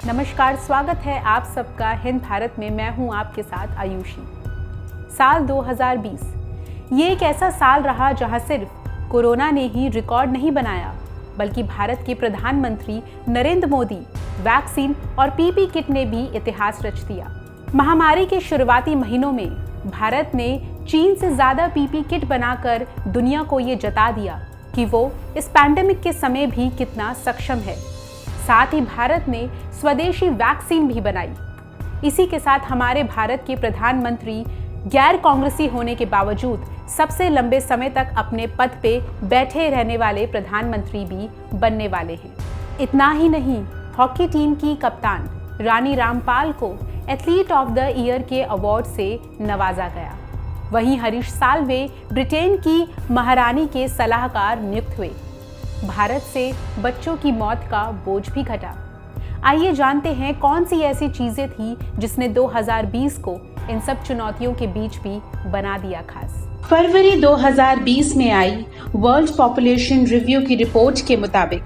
नमस्कार, स्वागत है आप सबका हिंद भारत में। मैं हूं आपके साथ आयुषी। साल 2020 ये एक ऐसा साल रहा जहां सिर्फ कोरोना ने ही रिकॉर्ड नहीं बनाया, बल्कि भारत के प्रधानमंत्री नरेंद्र मोदी, वैक्सीन और पीपी किट ने भी इतिहास रच दिया। महामारी के शुरुआती महीनों में भारत ने चीन से ज्यादा पीपी किट बनाकर दुनिया को ये जता दिया कि वो इस पैंडेमिक के समय भी कितना सक्षम है। साथ ही भारत ने स्वदेशी वैक्सीन भी बनाई। इसी के साथ हमारे भारत के प्रधानमंत्री गैर कांग्रेसी होने के बावजूद सबसे लंबे समय तक अपने पद पे बैठे रहने वाले प्रधानमंत्री भी बनने वाले हैं। इतना ही नहीं, हॉकी टीम की कप्तान रानी रामपाल को एथलीट ऑफ द ईयर के अवार्ड से नवाजा गया। वहीं हरीश साल्वे ब्रिटेन की महारानी के सलाहकार नियुक्त हुए। भारत से बच्चों की मौत का बोझ भी घटा। आइए जानते हैं कौन सी ऐसी चीजें थी जिसने 2020 को इन सब चुनौतियों के बीच भी बना दिया खास। फरवरी 2020 में आई वर्ल्ड पॉपुलेशन रिव्यू की रिपोर्ट के मुताबिक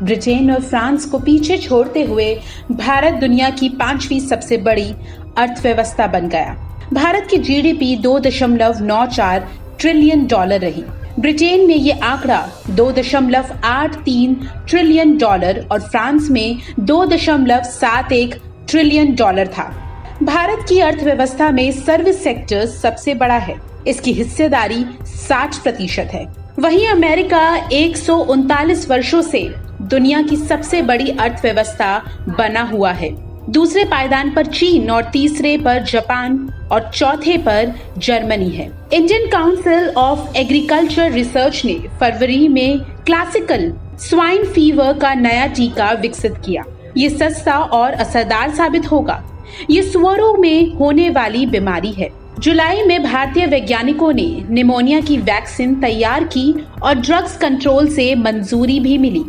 ब्रिटेन और फ्रांस को पीछे छोड़ते हुए भारत दुनिया की 5वीं सबसे बड़ी अर्थव्यवस्था बन गया। भारत की जीडीपी $2.94 ट्रिलियन रही। ब्रिटेन में ये आंकड़ा $2.83 ट्रिलियन और फ्रांस में $2.71 ट्रिलियन था। भारत की अर्थव्यवस्था में सर्विस सेक्टर सबसे बड़ा है, इसकी हिस्सेदारी 60% है। वहीं अमेरिका 139 वर्षों से दुनिया की सबसे बड़ी अर्थव्यवस्था बना हुआ है। दूसरे पायदान पर चीन और तीसरे पर जापान और चौथे पर जर्मनी है। Indian council of agriculture research ने फरवरी में क्लासिकल स्वाइन फीवर का नया टीका विकसित किया। ये सस्ता और असरदार साबित होगा। ये सुअरों में होने वाली बीमारी है। जुलाई में भारतीय वैज्ञानिकों ने निमोनिया की वैक्सीन तैयार की और ड्रग्स कंट्रोल से मंजूरी भी मिली।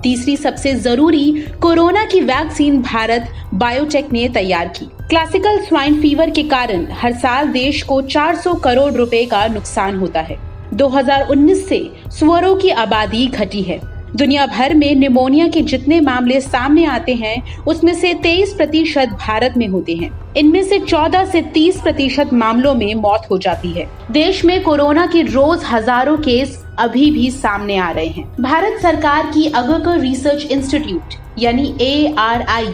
तीसरी सबसे जरूरी कोरोना की वैक्सीन भारत बायोटेक ने तैयार की। क्लासिकल स्वाइन फीवर के कारण हर साल देश को 400 करोड़ रुपए का नुकसान होता है। 2019 से सुअरों की आबादी घटी है। दुनिया भर में निमोनिया के जितने मामले सामने आते हैं, उसमें से 23% भारत में होते हैं। इनमें से 14 से 30% मामलों में मौत हो जाती है। देश में कोरोना के रोज हजारों केस अभी भी सामने आ रहे हैं। भारत सरकार की अग्रकर रिसर्च इंस्टीट्यूट यानी ARI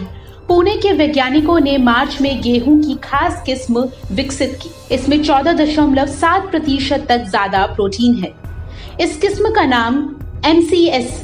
पुणे के वैज्ञानिकों ने मार्च में गेहूं की खास किस्म विकसित की। इसमें 14.7% तक ज्यादा प्रोटीन है। इस किस्म का नाम MCS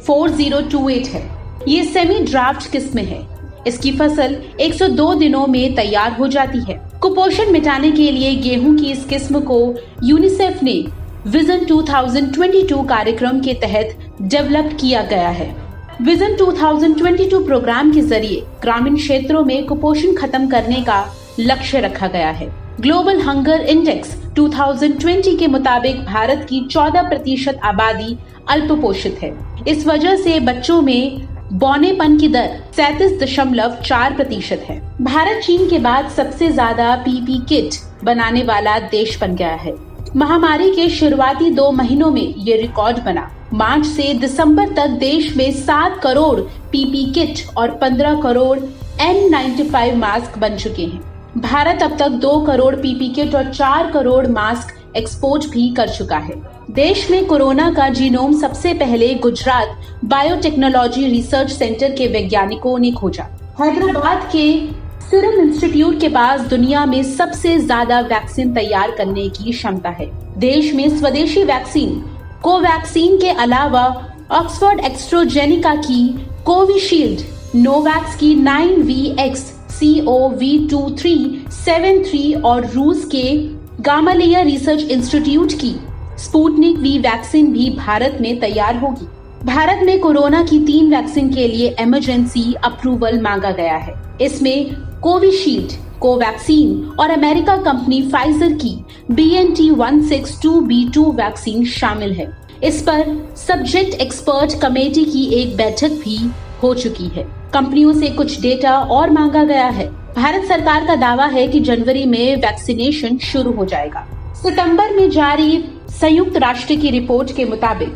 4028 है। ये सेमी ड्राफ्ट किस्म है। इसकी फसल 102 दिनों में तैयार हो जाती है। कुपोषण मिटाने के लिए गेहूं की इस किस्म को यूनिसेफ ने विजन 2022 कार्यक्रम के तहत डेवलप किया गया है। विजन 2022 प्रोग्राम के जरिए ग्रामीण क्षेत्रों में कुपोषण खत्म करने का लक्ष्य रखा गया है। ग्लोबल हंगर इंडेक्स 2020 के मुताबिक भारत की 14% आबादी अल्पपोषित है। इस वजह से बच्चों में बौनेपन की दर 37.4% है। भारत चीन के बाद सबसे ज्यादा पीपी किट बनाने वाला देश बन गया है। महामारी के शुरुआती 2 महीनों में ये रिकॉर्ड बना। मार्च से दिसंबर तक देश में 7 करोड़ पीपी किट और 15 करोड़ N95 मास्क बन चुके हैं। भारत अब तक 2 करोड़ पीपी किट और 4 करोड़ मास्क एक्सपोर्ट भी कर चुका है। देश में कोरोना का जीनोम सबसे पहले गुजरात बायोटेक्नोलॉजी रिसर्च सेंटर के वैज्ञानिकों ने खोजा। हैदराबाद के सीरम इंस्टीट्यूट के पास दुनिया में सबसे ज्यादा वैक्सीन तैयार करने की क्षमता है। देश में स्वदेशी वैक्सीन कोवैक्सीन के अलावा ऑक्सफोर्ड एस्ट्राजेनेका की कोविशील्ड, नोवैक्स की 9VX-CoV2373 और रूस के गामालेया रिसर्च इंस्टीट्यूट की स्पुतनिक V वैक्सीन भी भारत में तैयार होगी। भारत में कोरोना की 3 वैक्सीन के लिए इमरजेंसी अप्रूवल मांगा गया है। इसमें कोविशील्ड, कोवैक्सीन और अमेरिका कंपनी फाइजर की BNT162b2 वैक्सीन शामिल है। इस पर सब्जेक्ट एक्सपर्ट कमेटी की एक बैठक भी हो चुकी है। कंपनियों से कुछ डेटा और मांगा गया है। भारत सरकार का दावा है कि जनवरी में वैक्सीनेशन शुरू हो जाएगा। सितंबर में जारी संयुक्त राष्ट्र की रिपोर्ट के मुताबिक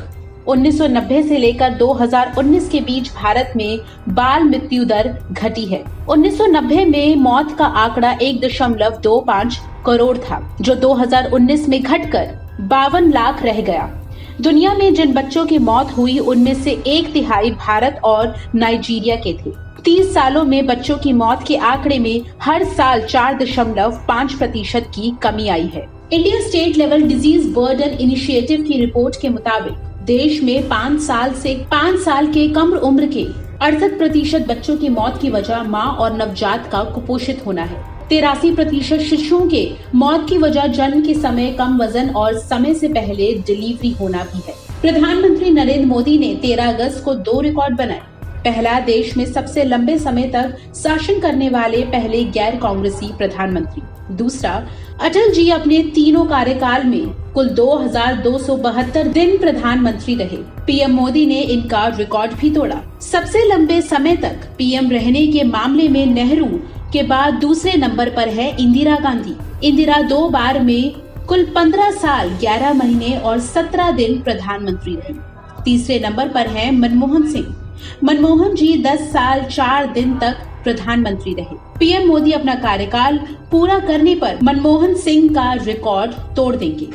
1990 से लेकर 2019 के बीच भारत में बाल मृत्यु दर घटी है। 1990 में मौत का आंकड़ा 1.25 करोड़ था, जो 2019 में घटकर 52 लाख रह गया। दुनिया में जिन बच्चों की मौत हुई उनमें से 1/3 भारत और नाइजीरिया के थे। 30 सालों में बच्चों की मौत के आंकड़े में हर साल 4.5% की कमी आई है। India state level disease burden initiative की रिपोर्ट के मुताबिक देश में 5 साल से 5 साल के कम उम्र के 68% बच्चों की मौत की वजह मां और नवजात का कुपोषित होना है। 83% शिशुओं के मौत की वजह जन्म के समय कम वजन और समय से पहले डिलीवरी होना भी है। प्रधानमंत्री नरेंद्र मोदी ने 13 अगस्त को 2 रिकॉर्ड बनाए। पहला, देश में सबसे लंबे समय तक शासन करने वाले पहले गैर कांग्रेसी प्रधानमंत्री। दूसरा, अटल जी अपने तीनों कार्यकाल में कुल 2272 दिन प्रधानमंत्री रहे। पीएम मोदी ने इनका रिकॉर्ड भी तोड़ा। सबसे लंबे समय तक पीएम रहने के मामले में नेहरू के बाद दूसरे नंबर पर है इंदिरा गांधी। इंदिरा 2 बार में कुल 15 साल 11 महीने और 17 दिन प्रधानमंत्री रही। तीसरे नंबर पर है मनमोहन सिंह। मनमोहन जी 10 साल 4 दिन तक प्रधानमंत्री रहे। पीएम मोदी अपना कार्यकाल पूरा करने पर मनमोहन सिंह का रिकॉर्ड तोड़ देंगे।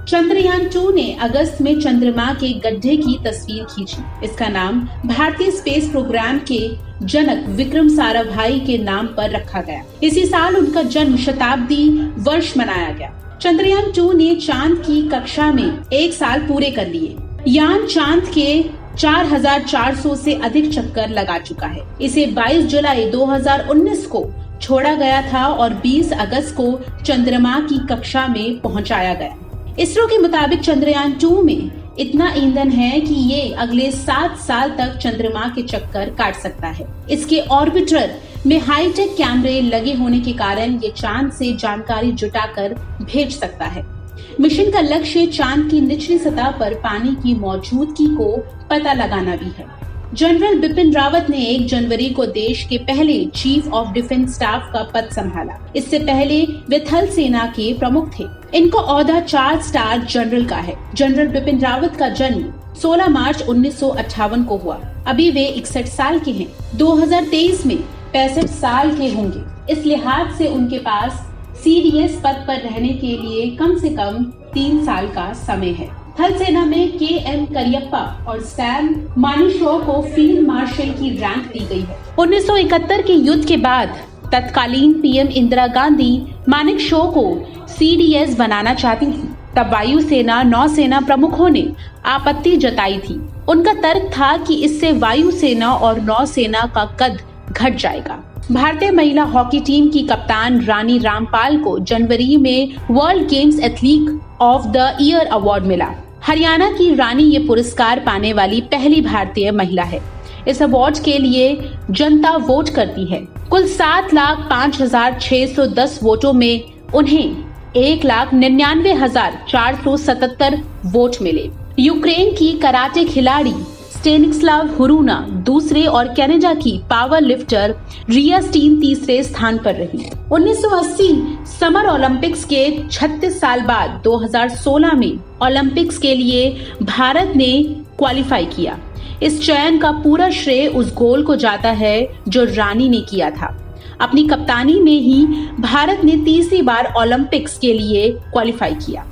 चंद्रयान 2 ने अगस्त में चंद्रमा के गड्ढे की तस्वीर खींची। इसका नाम भारतीय स्पेस प्रोग्राम के जनक विक्रम साराभाई के नाम पर रखा गया। इसी साल उनका जन्म शताब्दी वर्ष मनाया गया। चंद्रयान 2 ने चांद की कक्षा में 1 साल पूरे कर लिए। यान चांद के 4400 से अधिक चक्कर लगा चुका है। इसे 22 जुलाई 2019 को छोड़ा गया था और 20 अगस्त को चंद्रमा की कक्षा में पहुंचाया गया। इसरो के मुताबिक चंद्रयान 2 में इतना ईंधन है कि ये अगले 7 साल तक चंद्रमा के चक्कर काट सकता है। इसके ऑर्बिटर में हाईटेक कैमरे लगे होने के कारण ये चांद से जानकारी जुटाकर भेज सकता है। मिशन का लक्ष्य चांद की निचली सतह पर पानी की मौजूदगी को पता लगाना भी है। जनरल बिपिन रावत ने 1 जनवरी को देश के पहले चीफ ऑफ डिफेंस स्टाफ का पद संभाला। इससे पहले वे थल सेना के प्रमुख थे। इनका ओहदा 4 स्टार जनरल का है। जनरल बिपिन रावत का जन्म 16 मार्च 1958 को हुआ। अभी वे 61 साल के हैं। 2023 में 65 साल के होंगे। इस लिहाज से उनके पास CDS पद पर रहने के लिए कम से कम 3 साल का समय है। थल सेना में KM करियप्पा और सैम मानेकशॉ को फील्ड मार्शल की रैंक दी गई है। 1971 के युद्ध के बाद तत्कालीन पीएम इंदिरा गांधी मानेकशॉ को CDS बनाना चाहती थी। तब वायुसेना नौसेना प्रमुखों ने आपत्ति जताई थी। उनका तर्क था कि इससे वायुसेना और नौसेना का कद घट जाएगा। भारतीय महिला हॉकी टीम की कप्तान रानी रामपाल को जनवरी में world games athlete of the year award मिला। हरियाणा की रानी ये पुरस्कार पाने वाली पहली भारतीय महिला है। इस अवार्ड के लिए जनता वोट करती है। कुल 7,05,610 वोटों में उन्हें 1,99,477 वोट मिले। यूक्रेन की कराटे खिलाड़ी स्टेनिस्लाव हुरुना दूसरे और कनाडा की पावर लिफ्टर रिया स्टीन तीसरे स्थान पर रही। 1980 समर ओलंपिक्स के 36 साल बाद 2016 में ओलंपिक्स के लिए भारत ने क्वालिफाई किया। इस चयन का पूरा श्रेय उस गोल को जाता है जो रानी ने किया था। अपनी कप्तानी में ही भारत ने तीसरी बार ओलंपिक्स के लिए क्वालिफाई किया।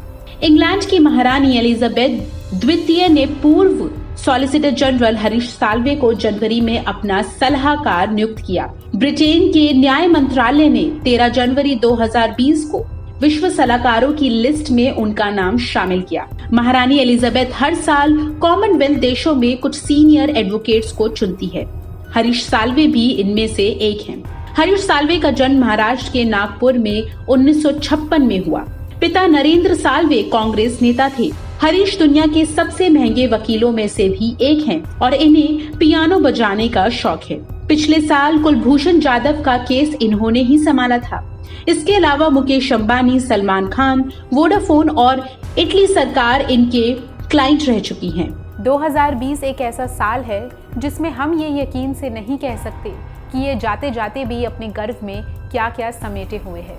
इंग्लैंड की महारानी एलिजाबेथ द्वितीय ने पूर्व सॉलिसिटर जनरल हरीश साल्वे को जनवरी में अपना सलाहकार नियुक्त किया। ब्रिटेन के न्याय मंत्रालय ने 13 जनवरी 2020 को विश्व सलाहकारों की लिस्ट में उनका नाम शामिल किया। महारानी एलिजाबेथ हर साल कॉमनवेल्थ देशों में कुछ सीनियर एडवोकेट्स को चुनती है। हरीश साल्वे भी इनमें से एक हैं। हरीश साल्वे का जन्म महाराष्ट्र के नागपुर में 1956 में हुआ। पिता नरेंद्र साल्वे कांग्रेस नेता थे। हरीश दुनिया के सबसे महंगे वकीलों में से भी एक हैं और इन्हें पियानो बजाने का शौक है। पिछले साल कुलभूषण जाधव का केस इन्होंने ही संभाला था। इसके अलावा मुकेश अंबानी, सलमान खान, वोडाफोन और इटली सरकार इनके क्लाइंट रह चुकी हैं। 2020 एक ऐसा साल है जिसमें हम ये यकीन से नहीं कह सकते कि ये जाते जाते भी अपने गर्भ में क्या क्या समेटे हुए है।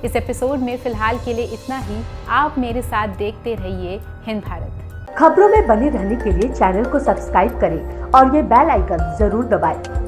इस एपिसोड में फिलहाल के लिए इतना ही। आप मेरे साथ देखते रहिए हिंद भारत। खबरों में बने रहने के लिए चैनल को सब्सक्राइब करें और ये बेल आइकन जरूर दबाएं।